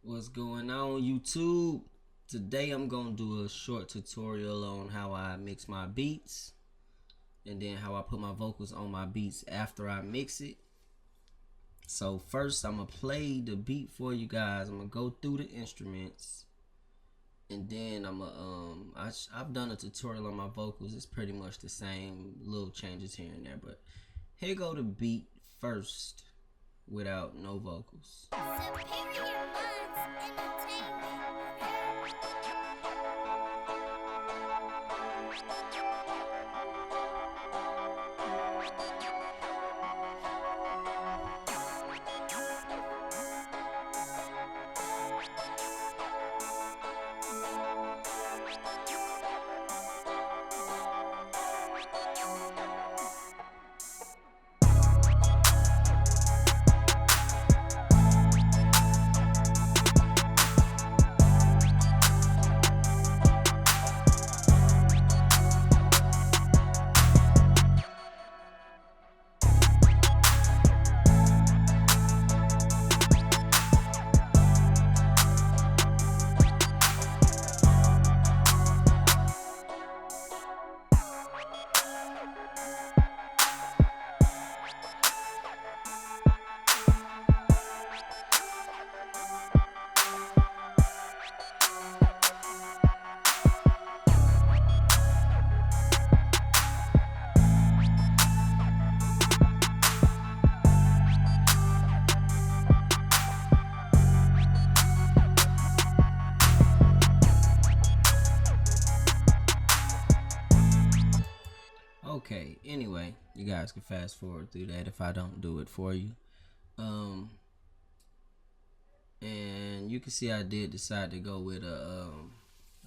What's going on, YouTube? Today I'm gonna do a short tutorial on how I mix my beats and then how I put my vocals on my beats after I mix it. So first I'm gonna play the beat for you guys. I'm gonna go through the instruments and then I've done a tutorial on my vocals. It's pretty much the same, little changes here and there, but here go the beat first without no vocals. Okay, anyway, you guys can fast forward through that if I don't do it for you. And you can see I did decide to go with a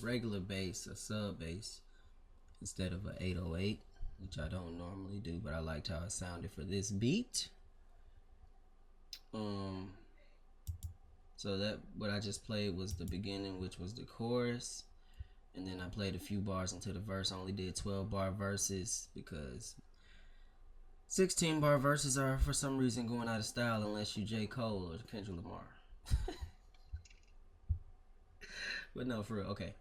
regular bass, a sub bass, instead of an 808, which I don't normally do, but I liked how it sounded for this beat. So that what I just played was the beginning, which was the chorus. And then I played a few bars into the verse. I only did 12 bar verses because 16 bar verses are for some reason going out of style unless you J. Cole or Kendrick Lamar. But no, for real. Okay.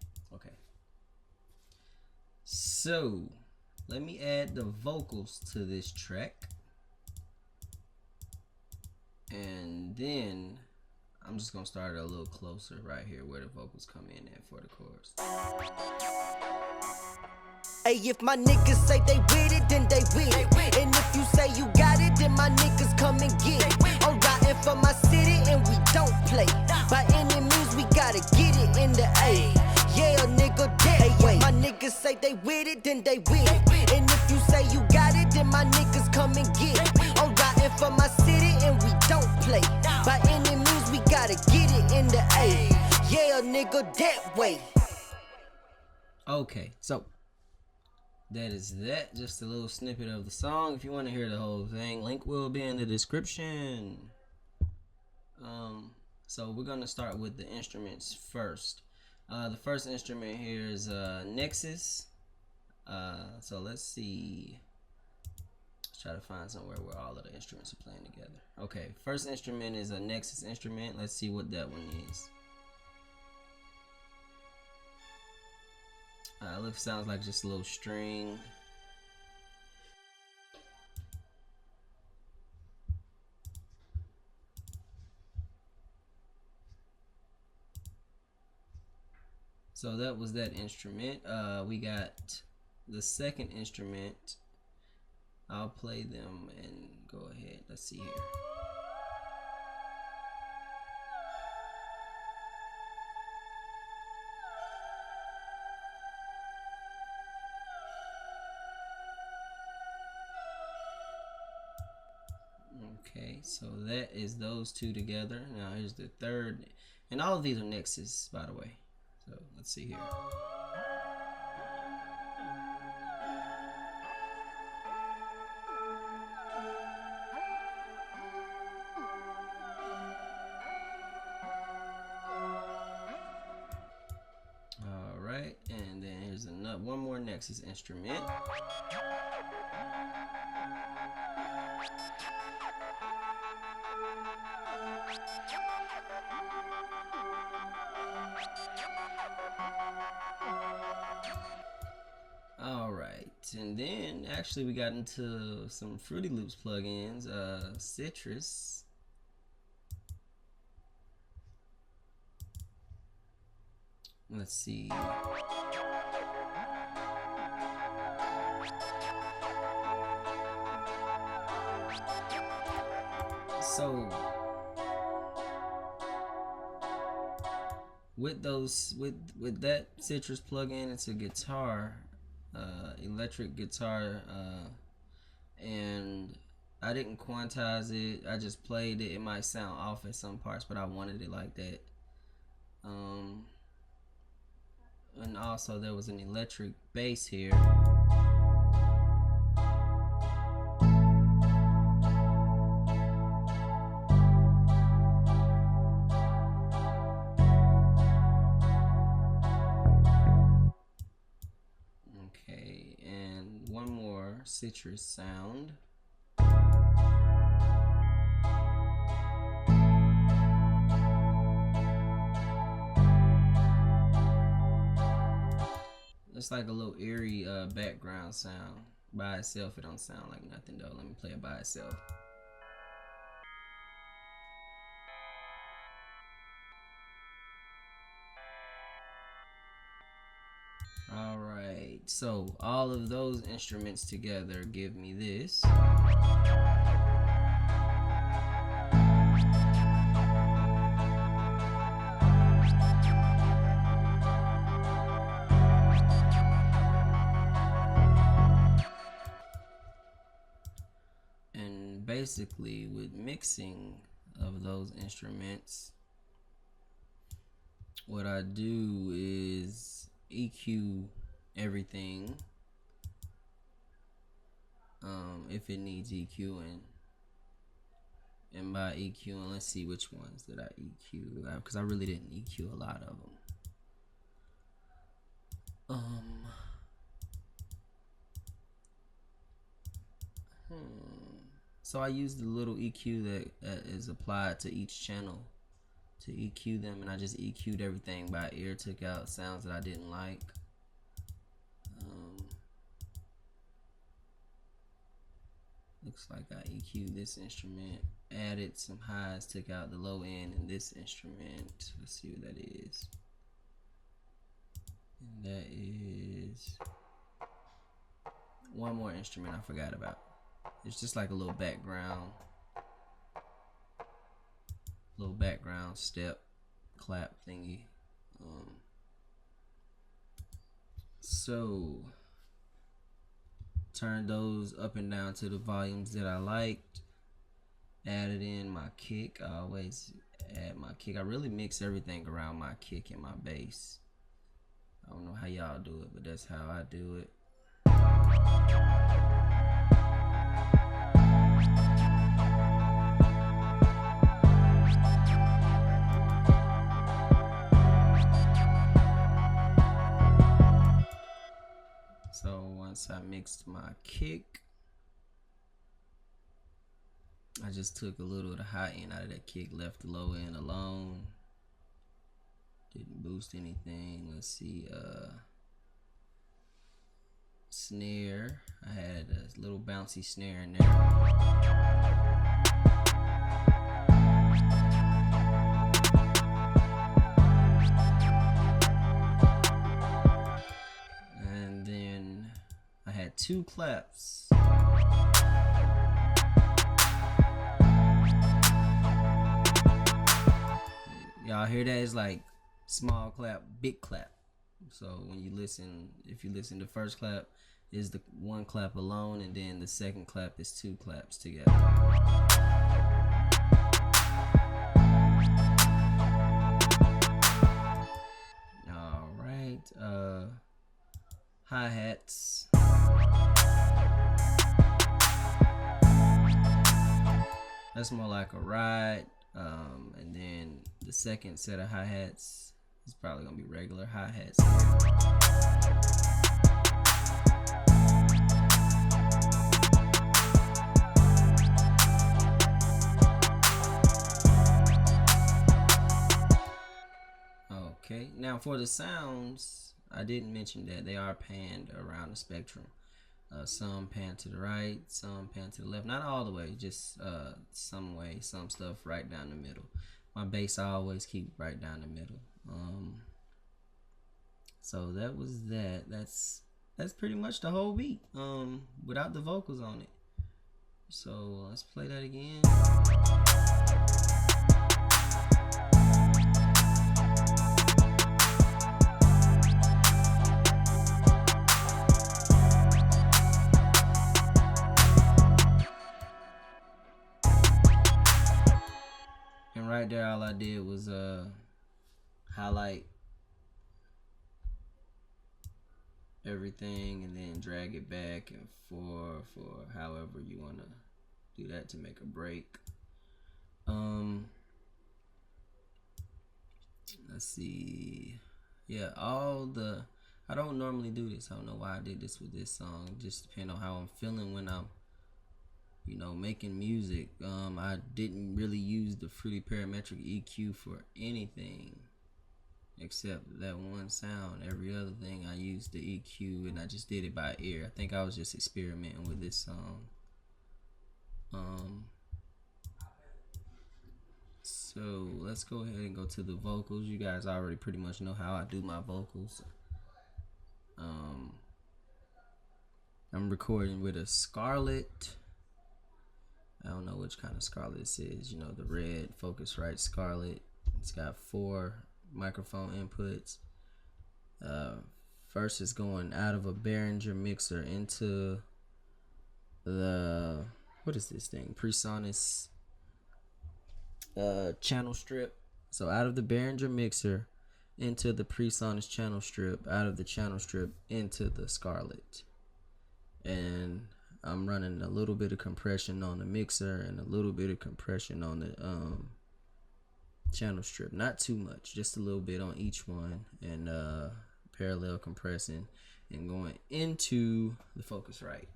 So let me add the vocals to this track. And then I'm just gonna start it a little closer right here where the vocals come in at for the chorus. Hey, if my niggas say they with it, then they with it. And if you say you got it, then my niggas come and get it. I'm riding for my city and we don't play. By any means, we gotta get it in the A. Yeah, nigga, that way. My niggas say they with it, then they with it. And if you say you got it, then my niggas come and get it. I'm riding for my city and we don't play. By any means, we gotta get it in the A. Yeah, nigga, that way. Okay, so that is that. Just a little snippet of the song. If you want to hear the whole thing, link will be in the description. So we're gonna start with the instruments first. The first instrument here is Nexus. So let's see. Let's try to find somewhere where all of the instruments are playing together. Okay, first instrument is a Nexus instrument. Let's see what that one is. Sounds like just a little string. So that was that instrument. We got the second instrument. I'll play them and go ahead. Let's see here. Okay, so that is those two together. Now here's the third, and all of these are Nexus, by the way. So let's see here. All right, and then here's one more Nexus instrument. and then actually we got into some Fruity Loops plugins, Citrus. Let's see. So with that Citrus plugin, it's a guitar, electric guitar, and I didn't quantize it. I just played it. It might sound off at some parts, but I wanted it like that. And also there was an electric bass here. Okay, and one more Citrus sound. It's like a little eerie background sound. By itself, it don't sound like nothing though. Let me play it by itself. Alright, so all of those instruments together give me this. Basically, with mixing of those instruments, what I do is EQ everything if it needs EQing, and by EQing, let's see which ones did I EQ, because I really didn't EQ a lot of them. So I used the little EQ that is applied to each channel to EQ them, and I just EQ'd everything by ear, took out sounds that I didn't like. Looks like I EQ'd this instrument, added some highs, took out the low end in this instrument. Let's see what that is. And that is one more instrument I forgot about. It's just like a little background step clap thingy. So turn those up and down to the volumes that I liked. Added in my kick. I always add my kick. I really mix everything around my kick and my bass. I don't know how y'all do it, but that's how I do it. So once I mixed my kick, I just took a little of the high end out of that kick, left the low end alone. Didn't boost anything. Let's see, snare. I had a little bouncy snare in there. And then I had 2 claps. Y'all hear that? It's like small clap, big clap. So when you listen, if you listen, the first clap is the 1 clap alone, and then the second clap is 2 claps together. All right, hi-hats. That's more like a ride, and then the second set of hi-hats is probably gonna be regular hi-hats. Okay, now for the sounds, I didn't mention that they are panned around the spectrum. Some pan to the right, some pan to the left. Not all the way, just some way, some stuff right down the middle. My bass I always keep right down the middle. So that was that. That's pretty much the whole beat. Without the vocals on it. So let's play that again. And right there, all I did was highlight everything and then drag it back and forth, or however you want to do that to make a break. Let's see. Yeah, I don't normally do this. I don't know why I did this with this song. Just depend on how I'm feeling when I'm, making music. I didn't really use the Fruity Parametric EQ for anything except that one sound. Every other thing I used the EQ, and I just did it by ear. I think I was just experimenting with this song. So let's go ahead and go to the vocals. You guys already pretty much know how I do my vocals. I'm recording with a Scarlett. I don't know which kind of Scarlett this is. The red Focusrite Scarlett. It's got 4 microphone inputs. First is going out of a Behringer mixer into the, what is this thing? PreSonus channel strip. So out of the Behringer mixer into the PreSonus channel strip, out of the channel strip into the Scarlett. And I'm running a little bit of compression on the mixer and a little bit of compression on the channel strip. Not too much, just a little bit on each one, and parallel compressing and going into the Focusrite.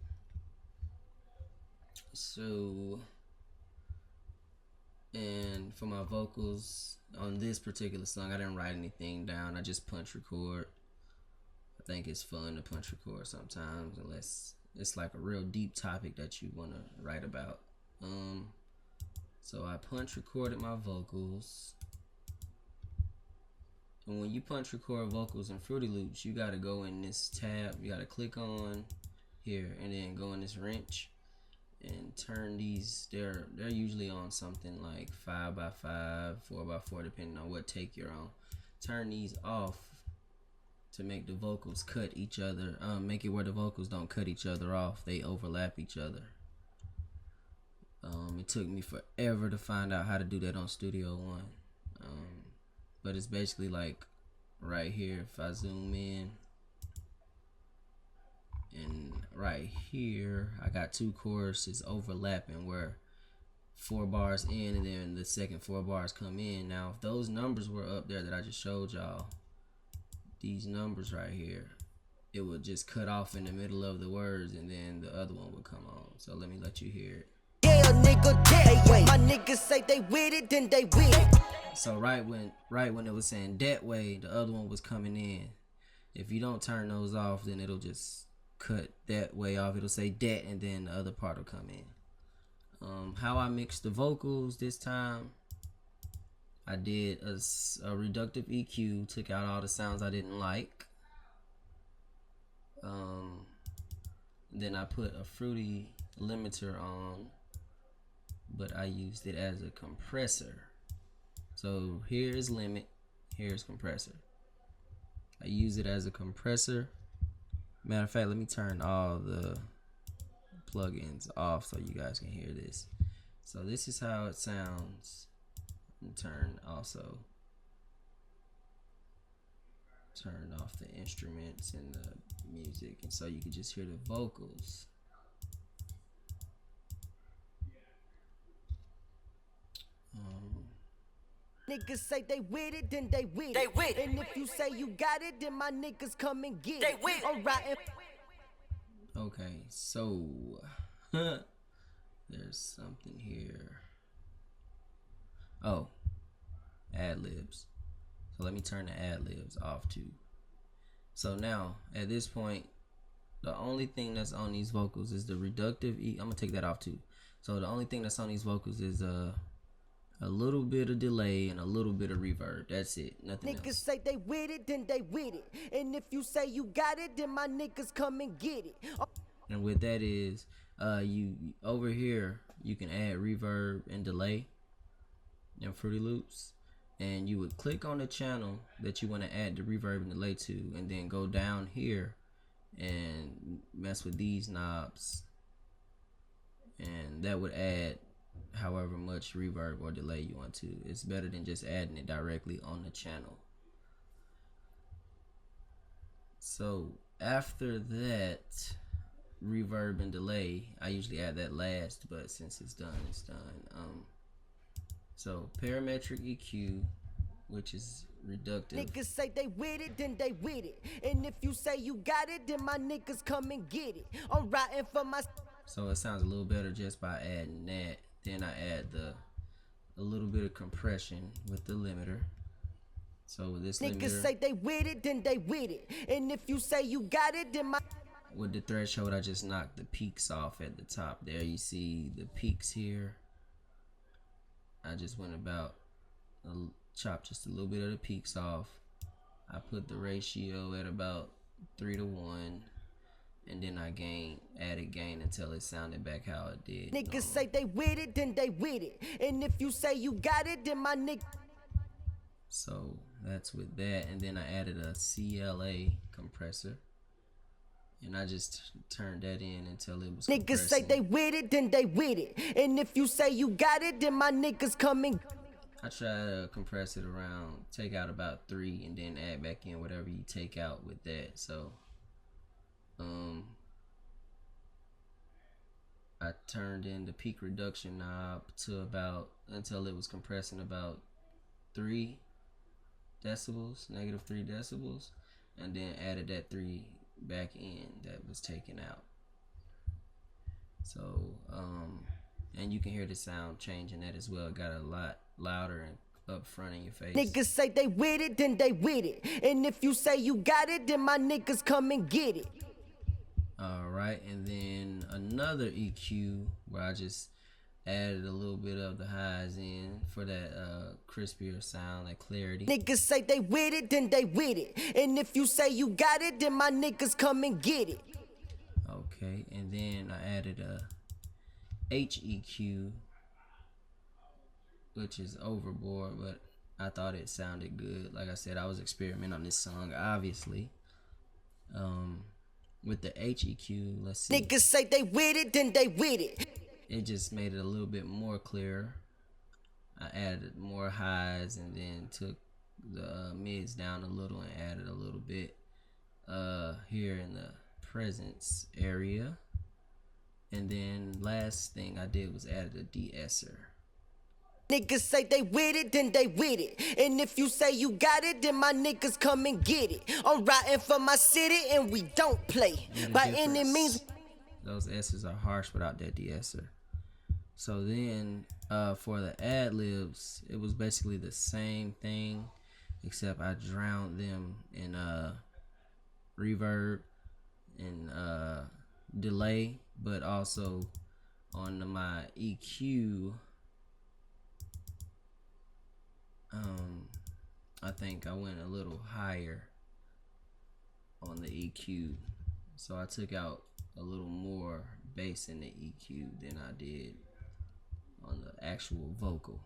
So, and for my vocals on this particular song, I didn't write anything down. I just punch record. I think it's fun to punch record sometimes, unless it's like a real deep topic that you want to write about. So I punch recorded my vocals. And when you punch record vocals in Fruity Loops, you got to go in this tab. You got to click on here and then go in this wrench and turn these. They're usually on something like 5x5, 4x4, depending on what take you're on. Turn these off to make the vocals cut each other. Make it where the vocals don't cut each other off. They overlap each other. It took me forever to find out how to do that on Studio One. But it's basically like right here. If I zoom in, and right here, I got 2 choruses overlapping where 4 bars in and then the second 4 bars come in. Now, if those numbers were up there that I just showed y'all, these numbers right here, it would just cut off in the middle of the words and then the other one would come on. So let me let you hear it. Yeah, nigga, that way. My niggas say they with it, then they with it. So right when it was saying that way, the other one was coming in. If you don't turn those off, then it'll just cut that way off. It'll say that, and then the other part will come in. How I mixed the vocals this time, I did a reductive EQ, took out all the sounds I didn't like. Then I put a Fruity limiter on, but I used it as a compressor. So here's limit, here's compressor. I use it as a compressor. Matter of fact, let me turn all the plugins off so you guys can hear this. So this is how it sounds. And turn off the instruments and the music, and so you can just hear the vocals. Niggas say they with it, then they with it. And if you say you got it, then my niggas come and get it. Alright. Okay, so there's something here. Oh, ad-libs. So let me turn the ad-libs off too. So now, at this point, the only thing that's on these vocals is the reductive E. I'm gonna take that off too. So the only thing that's on these vocals is a little bit of delay and a little bit of reverb. That's it. Nothing Niggas else. say they with it, then they with it. And if you say you got it, then my niggas come and get it. And what that is, you over here you can add reverb and delay in Fruity Loops, and you would click on the channel that you want to add the reverb and delay to, and then go down here and mess with these knobs, and that would add however much reverb or delay you want to. It's better than just adding it directly on the channel. So after that, reverb and delay, I usually add that last, but since it's done, it's done. So parametric EQ, which is reductive. Niggas say they with it, then they with it. And if you say you got it, then my niggas come and get it. I'm riding for my... So it sounds a little better just by adding that. Then I add a little bit of compression with the limiter. So with this Niggas limiter, say they with it, then they with it. And if you say you got it, then my... with the threshold, I just knocked the peaks off at the top there. You see the peaks here. I just went about chopped just a little bit of the peaks off. I put the ratio at about 3:1, and then I added gain until it sounded back how it did. Niggas say they with it, then they with it. And if you say you got it, then my nigga... So that's with that, and then I added a CLA compressor, and I just turned that in until it was Niggas say compressing. they with it, then they with it. And if you say you got it, then my niggas coming. I try to compress it around, take out about 3, and then add back in whatever you take out with that. So I turned in the peak reduction knob to about, until it was compressing about 3 decibels, negative 3 decibels, and then added that 3 back in that was taken out. So and you can hear the sound changing that as well. It got a lot louder and up front in your face. Niggas say they with it, then they with it. And if you say you got it, then my niggas come and get it. Alright, and then another EQ where I just added a little bit of the highs in for that crispier sound, that clarity. Niggas say they with it, then they with it. And if you say you got it, then my niggas come and get it. Okay, and then I added a HEQ, which is overboard, but I thought it sounded good. Like I said, I was experimenting on this song, obviously. With the HEQ, let's see. Niggas say they with it, then they with it. It just made it a little bit more clear. I added more highs and then took the mids down a little and added a little bit here in the presence area. And then last thing I did was added a de-esser. Niggas say they with it, then they with it. And if you say you got it, then my niggas come and get it. I'm riding for my city and we don't play. By any means. Those S's are harsh without that de-esser. So then for the ad-libs, it was basically the same thing, except I drowned them in reverb and delay, but also on my EQ, I think I went a little higher on the EQ, so I took out a little more bass in the EQ than I did on the actual vocal.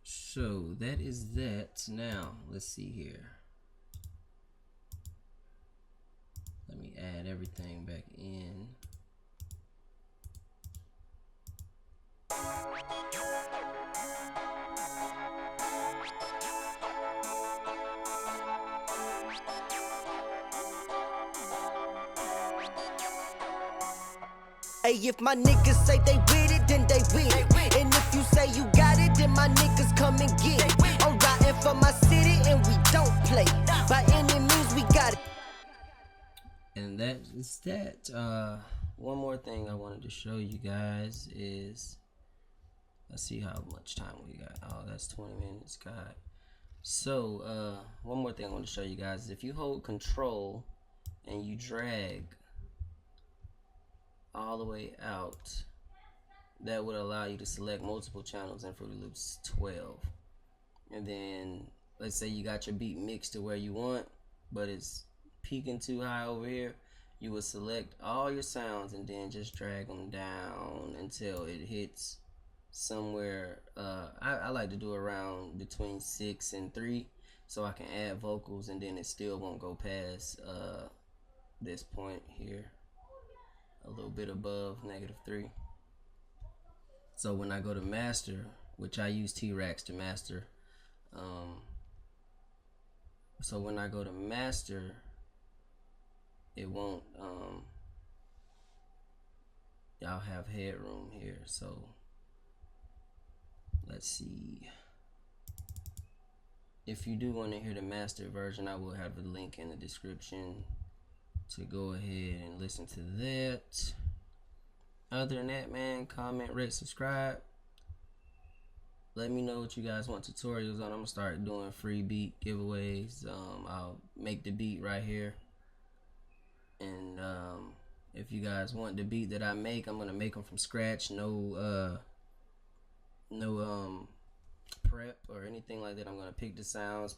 So that is that. Now let's see here. Let me add everything back in. Hey, if my niggas say they with it, then they with it. And if you say you got it, then my niggas come and get it. I'm riding for my city and we don't play. By any means we got it. And that is that. One more thing I wanted to show you guys is, let's see how much time we got. Oh, that's 20 minutes. God. So one more thing I want to show you guys is if you hold control and you drag all the way out, that would allow you to select multiple channels in Fruity Loops 12. And then let's say you got your beat mixed to where you want, but it's peaking too high over here. You will select all your sounds and then just drag them down until it hits somewhere. I like to do around between 6 and 3 so I can add vocals, and then it still won't go past this point here, a little bit above -3. So when I go to master, which I use T-Rax to master, so when I go to master, it won't y'all have headroom here. So let's see, if you do want to hear the master version, I will have a link in the description to go ahead and listen to that. Other than that, man, comment, rate, subscribe. Let me know what you guys want tutorials on. I'm gonna start doing free beat giveaways. I'll make the beat right here, and if you guys want the beat that I make, I'm gonna make them from scratch. No prep or anything like that. I'm gonna pick the sounds.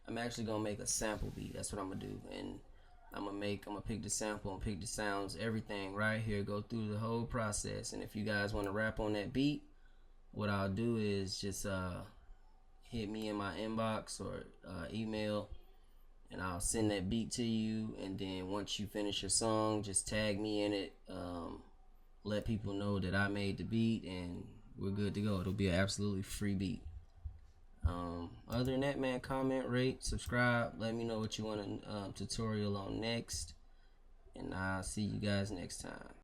I'm actually gonna make a sample beat. That's what I'm gonna do, and I'm gonna pick the sample and pick the sounds, everything right here. Go through the whole process. And if you guys want to rap on that beat, what I'll do is just hit me in my inbox or email, and I'll send that beat to you. And then once you finish your song, just tag me in it. Let people know that I made the beat, and we're good to go. It'll be an absolutely free beat. Other than that, man, comment, rate, subscribe. Let me know what you want a tutorial on next, and I'll see you guys next time.